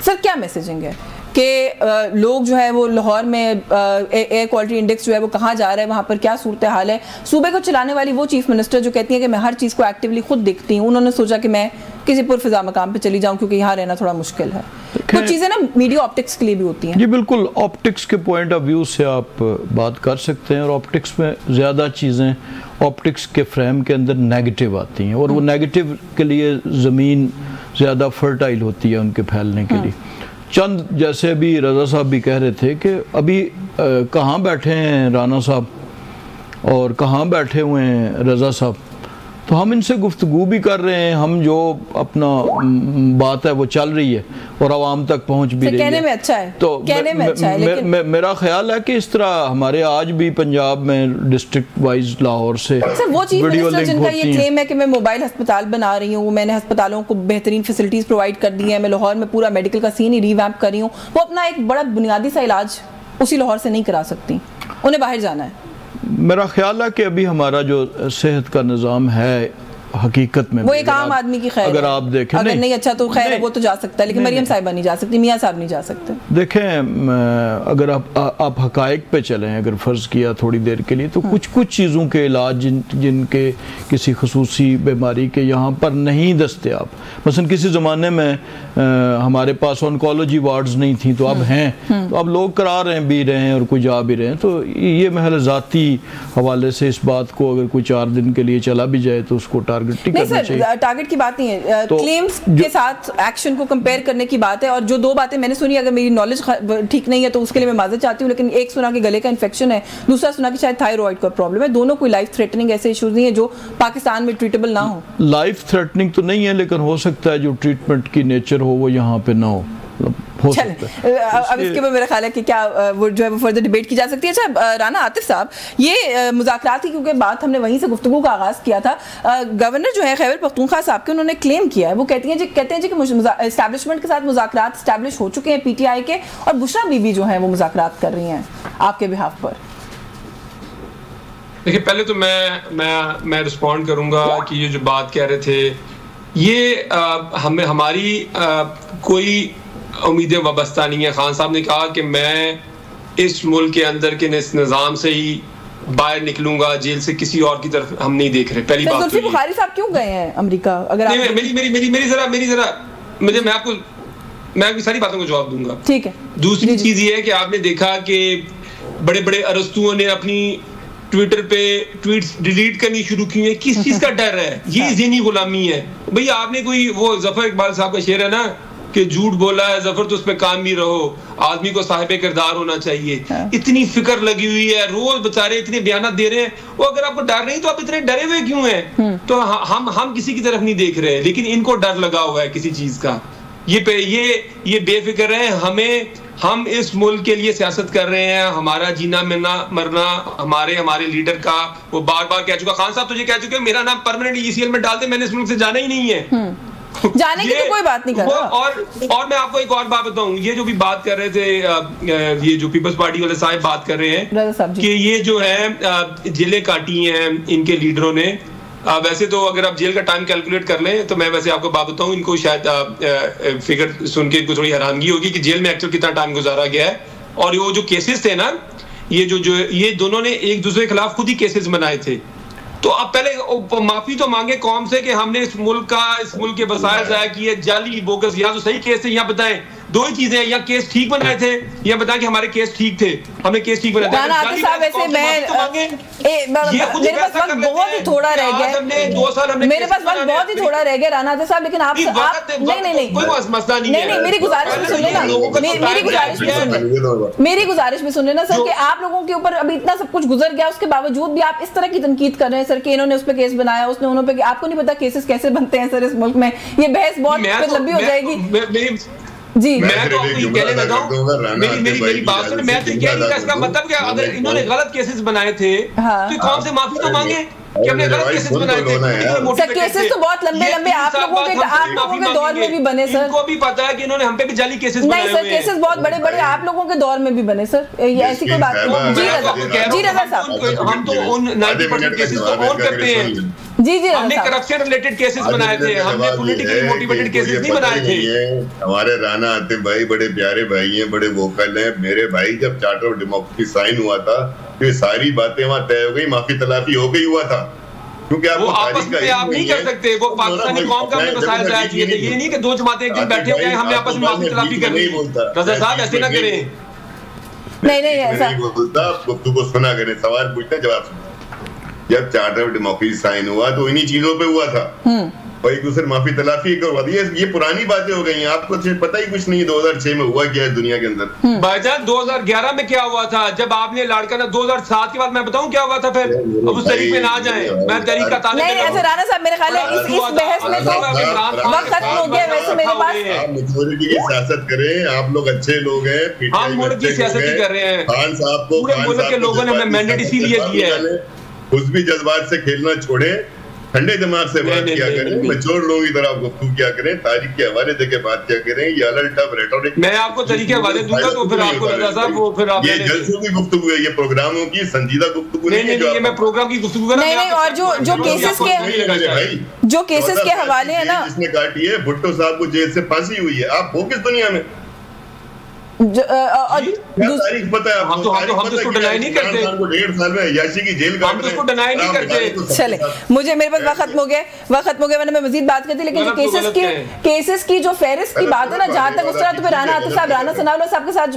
सर क्या मैसेजिंग है कि लोग जो है वो लाहौर में एयर क्वालिटी इंडेक्स जो है वो कहाँ जा रहा है, वहाँ पर क्या सूरत हाल है। सूबे को चलाने वाली वो चीफ मिनिस्टर जो कहती है कि मैं हर चीज़ को एक्टिवली खुद देखती हूँ, उन्होंने सोचा कि मैं किसी पुरफिजा मकाम पे चली जाऊँ क्योंकि यहाँ रहना थोड़ा मुश्किल है। कुछ चीज़ें ना मीडिया ऑप्टिक्स के लिए भी होती हैं। जी बिल्कुल, ऑप्टिक्स के पॉइंट ऑफ व्यू से आप बात कर सकते हैं, और ऑप्टिक्स में ज़्यादा चीज़ें ऑप्टिक्स के फ्रेम के अंदर नेगेटिव आती हैं, और वो नेगेटिव के लिए ज़मीन ज़्यादा फर्टाइल होती है उनके फैलने के लिए। चंद जैसे अभी रज़ा साहब भी कह रहे थे कि अभी कहाँ बैठे हैं राना साहब और कहाँ बैठे हुए हैं रज़ा साहब, तो हम इनसे गुफ्तगू भी कर रहे हैं, हम जो अपना बात है वो चल रही है और आवाम तक पहुंच भी रही है। कहने में अच्छा है, तो कहने में अच्छा है, लेकिन मेरा ख्याल है कि इस तरह हमारे आज भी पंजाब में डिस्ट्रिक्ट वाइज लाहौर से वो चीफ मिनिस्टर जिनका ये क्लेम है कि मैं मोबाइल अस्पताल बना रही हूँ, मैंने अस्पतालों को बेहतरीन फैसिलिटीज प्रोवाइड कर दी है, मैं लाहौर में पूरा मेडिकल का सीन ही रिवैम्प कर रही हूँ, वो अपना एक बड़ा बुनियादी सा इलाज उसी लाहौर से नहीं करा सकती, उन्हें बाहर जाना है। मेरा ख्याल है कि अभी हमारा जो सेहत का निज़ाम है हकीकत में वो एक आम आदमी की खैर अगर आप देखें, अगर नहीं अच्छा तो खैर है, वो तो जा सकता है, लेकिन मरियम साहिबा नहीं जा सकती, मियाँ साहब नहीं जा सकते। देखें, अगर आप हकायक पे चलें, अगर फ़र्ज़ किया थोड़ी देर के लिए, तो कुछ चीज़ों के इलाज जिनके किसी खसूसी बीमारी के यहाँ पर नहीं दस्तयाब, मसलन किसी ज़माने में हमारे पास ऑन्कोलॉजी वार्ड्स नहीं थी, तो अब हैं, तो अब लोग करा रहे हैं, भी रहे हैं और कोई जा भी रहे हैं। तो ये महल ज़ाती हवाले से इस बात को अगर कोई 4 दिन के लिए चला भी जाए तो उसको टारगेट नहीं करना चाहिए। टारगेट की बात नहीं है, तो क्लेम्स के साथ एक्शन को कंपेयर करने की बात है। और जो 2 बातें मैंने सुनी, अगर मेरी नॉलेज ठीक नहीं है तो उसके लिए मैं माजरत चाहती हूँ, लेकिन एक सुना कि गले का इन्फेक्शन है, दूसरा सुना कि शायद थायराइड का प्रॉब्लम है। दोनों कोई लाइफ थ्रेटनिंग ऐसे इश्यूज नहीं है जो पाकिस्तान में ट्रीटेबल ना हो। लाइफ थ्रेटनिंग तो नहीं है, लेकिन हो सकता है जो ट्रीटमेंट की नेचर हो वो यहाँ पे ना हो। अब इसके ऊपर मेरा ख्याल है कि क्या वो जो है वो फर्दर डिबेट की जा सकती है। अच्छा राना आतिफ साहब, ये मुज़ाकरात की क्योंकि बात हमने वहीं से गुफ्तगू का आगाज़ किया था, गवर्नर जो है खैबर पख्तूनख्वा साहब के, उन्होंने क्लेम किया है, वो कहते हैं जी कि एस्टैब्लिशमेंट के साथ मुज़ाकरात एस्टैब्लिश हो चुके हैं पीटीआई के, और बुशरा बीबी जो है वो मुज़ाकरात कर रही हैं आपके बिहाफ पर। देखिए, पहले तो मैं रिस्पॉन्ड करूंगा कि ये जो बात कह रहे थे, ये हमें हमारी कोई उम्मीदें वाबस्ता नहीं है। खान साहब ने कहा कि मैं इस मुल्क के अंदर के इस निज़ाम से ही बाहर निकलूंगा, जेल से किसी और की तरफ हम नहीं देख रहे। पहली बात तो बुखारी साहब क्यों गए हैं अमेरिका? अगर मैं आपकी सारी बातों को जवाब दूंगा, ठीक है। दूसरी चीज ये है कि आपने देखा कि बड़े बड़े अरस्तुओं ने अपनी ट्विटर पे ट्वीट्स डिलीट करनी शुरू की है। किस चीज का डर है? ये ज़हनी गुलामी है भैया। आपने कोई वो जफर इकबाल साहब का शेर है ना कि झूठ बोला है जफर तो उस पे काम भी रहो, आदमी को साहिब किरदार होना चाहिए। इतनी फिक्र लगी हुई है, रोज बेचारे इतने बयान दे रहे हैं। वो अगर आपको डर नहीं तो आप इतने डरे हुए क्यों हैं? तो हम किसी की तरफ नहीं देख रहे, लेकिन इनको डर लगा हुआ है किसी चीज का। ये बेफिक्र है। हम इस मुल्क के लिए सियासत कर रहे हैं, हमारा जीना मरना हमारे लीडर का, वो बार बार कह चुका। खान साहब तुझे कह चुके मेरा नाम परमानेंट ईसीएल में डाल दे, मैंने इस मुल्क से जाना ही नहीं है। जाने की तो कोई बात नहीं कर रहा। और मैं आपको एक और बात बताऊं, ये जो भी बात कर रहे थे, ये जो पीपल्स पार्टी वाले साहब बात कर रहे हैं कि ये जो है जेलें काटी हैं इनके लीडरों ने। वैसे तो अगर आप जेल का टाइम कैलकुलेट कर लें तो मैं वैसे आपको बात बताऊं, इनको शायद फिगर सुन के इनको थोड़ी हैरानगी होगी कि जेल में एक्चुअल कितना टाइम गुजारा गया है। और वो जो केसेस थे ना, ये दोनों ने एक दूसरे के खिलाफ खुद ही केसेस बनाए थे। तो अब पहले माफी तो मांगे कौम से कि हमने इस मुल्क के वसाइल जाया किए, जाली बोगस। यहाँ तो सही केस थे, यहाँ बताएं 2 ही चीजें हैं, या केस ठीक बनाए थे या बताएं कि हमारे केस ठीक थे, हमने केस ठीक बनाए थे। मेरे पास वक्त बहुत ही थोड़ा रह गया, मेरे पास वक्त बहुत ही थोड़ा रह गया राना आतिफ साहब, लेकिन आप नहीं, मेरी गुजारिश में सुन लेना, मेरी गुजारिश में सुन लेना सर, कि आप लोगों के ऊपर अभी इतना सब कुछ गुजर गया, उसके बावजूद भी आप इस तरह की तनकीद कर रहे हैं सर कि इन्होंने उस पर केस बनाया, उसने उन्होंने पे। आपको नहीं पता केसेस कैसे बनते हैं सर इस मुल्क में? ये बहस बहुत लंबी हो जाएगी जी। मैं तो आपको कहने लगा हूं, मेरी बात सुन। मैं तो कह रही हूं इसका मतलब क्या, अगर इन्होंने गलत केसेस बनाए थे तो कौन से माफी तो मांगे कि हमने गलत केसेस बनाए थे। सर केसेस तो बहुत लंबे आप लोगों के दौर में भी बने सर। इनको भी पता है कि इन्होंने हम पे भी जाली केसेस बनाए हैं। नहीं सर, केसेस बहुत बड़े आप लोगों के दौर में भी बने सर, ये ऐसी कोई बात नहीं। जी रजा साहब, हम तो उन 90% केसेस को ऑन करते हैं। जी हमने करप्शन रिलेटेड केसेस बनाए थे, हमने पॉलिटिकली मोटिवेटेड केसेस नहीं बनाए थे। हमारे राना आतिफ भाई बड़े प्यारे भाई हैं, बड़े वोकल हैं। मेरे भाई जब चार्टर ऑफ डेमोक्रेसी साइन हुआ था तो ये सारी बातें वहाँ तय हो गई, माफी तलाफी हो गई हुआ था। क्योंकि वो आपस में आप नहीं कर सकते, वो पाकिस्तानी कौम का हमने मसाइल जायज किए थे। ये नहीं कि 2 जमातें एक दिन बैठे हो गए हमने आपस में माफी तलाफी कर ली। रजा साहब ऐसे ना करें। नहीं ऐसा नहीं बोलता, गुफ्तगू सुना करें, सवाल पूछते जवाब। जब चार्टर ऑफ डेमोक्रेसी साइन हुआ तो इन्हीं चीजों पे हुआ था, और एक दूसरे माफी तलाफी करवा दी। ये पुरानी बातें हो गई हैं, आपको पता ही कुछ नहीं 2006 में हुआ क्या है दुनिया के अंदर। भाईजान 2011 में क्या हुआ था जब आपने लाड़काना, 2007 के बाद मैं बताऊं क्या हुआ था फिर। अब उस तरीके में ना जाए, मैं तरीक का तालिब नहीं। ऐसे राना साहब मेरे ख्याल है इस बहस में तो वक्त खत्म हो गया। वैसे मेरे पास आप मेजॉरिटी की सियासत करें, आप लोग अच्छे लोग हैं, हम मुल्क की सियासत ही कर रहे हैं। खान साहब को पूरे मुल्क के लोगों ने हमें मैंडेट इसीलिए दिया है। कुछ भी जज्बात से खेलना छोड़े ठंडे दिमाग से बात किया करें, मैच्योर लोगों की तरह गुफ्तगू किया करें, तारीख के हवाले देके बात किया करें। ये अलग टफ रेटोरिक मैं आपको तरीके हवाले दूंगा तो फिर आपको रजा साहब वो फिर आप ये जलसों की गुफ्तगू है, ये प्रोग्रामों की संजीदा गुफ्तगू नहीं है। ये मैं प्रोग्राम की गुफ्तगू कर रहा हूं। नहीं और जो केसेस के हवाले है ना, जिसने काटी है भुट्टो साहब को जेल से फांसी हुई है, आप हो किस दुनिया में? तारीख पता है आपको? हम तो इसको डिनाई नहीं करते। 1.5 साल में अय्याशी की जेल का हम तो इसको डिनाई नहीं करते। चले मुझे मेरे पास वक्त खत्म हो गया वरना मैं मजीद बात करती, लेकिन जो केसेस की जो फेरिस्त की बात है ना, जहां तक उस तरह तो फिर राना आतिफ साहब, राना सनाउल्लाह साहब के साथ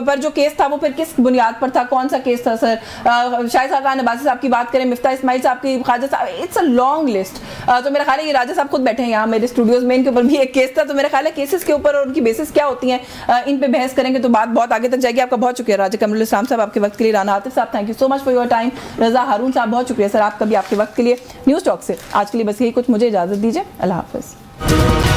पर जो केस था वो फिर किस बुनियाद पर था, कौन सा केस था सर? शाहिद खान अब्बासी साहब की बात करें, मिफ्ता इस्माइल साहब की, Khwaja Sahab, it's a long list. तो मेरा ख्याल है ये राजा साहब खुद बैठे हैं यहाँ मेरे स्टूडियोज में, इनके ऊपर भी एक केस था। तो मेरा ख्याल है केसेस के ऊपर और उनकी बेसिस क्या होती हैं, इन पे बहस करेंगे तो बात बहुत आगे तक जाएगी। आपका बहुत शुक्रिया राजा कमरुल इस्लाम साहब आपके वक्त के लिए। राना आतिफ साहब thank you so much for your time. Raza Haroon साहब बहुत शुक्रिया सर आपका भी आपके वक्त के लिए। न्यूज़ टॉक से आज के लिए बस यही कुछ, मुझे इजाजत दीजिए, अल्लाह हाफिज़।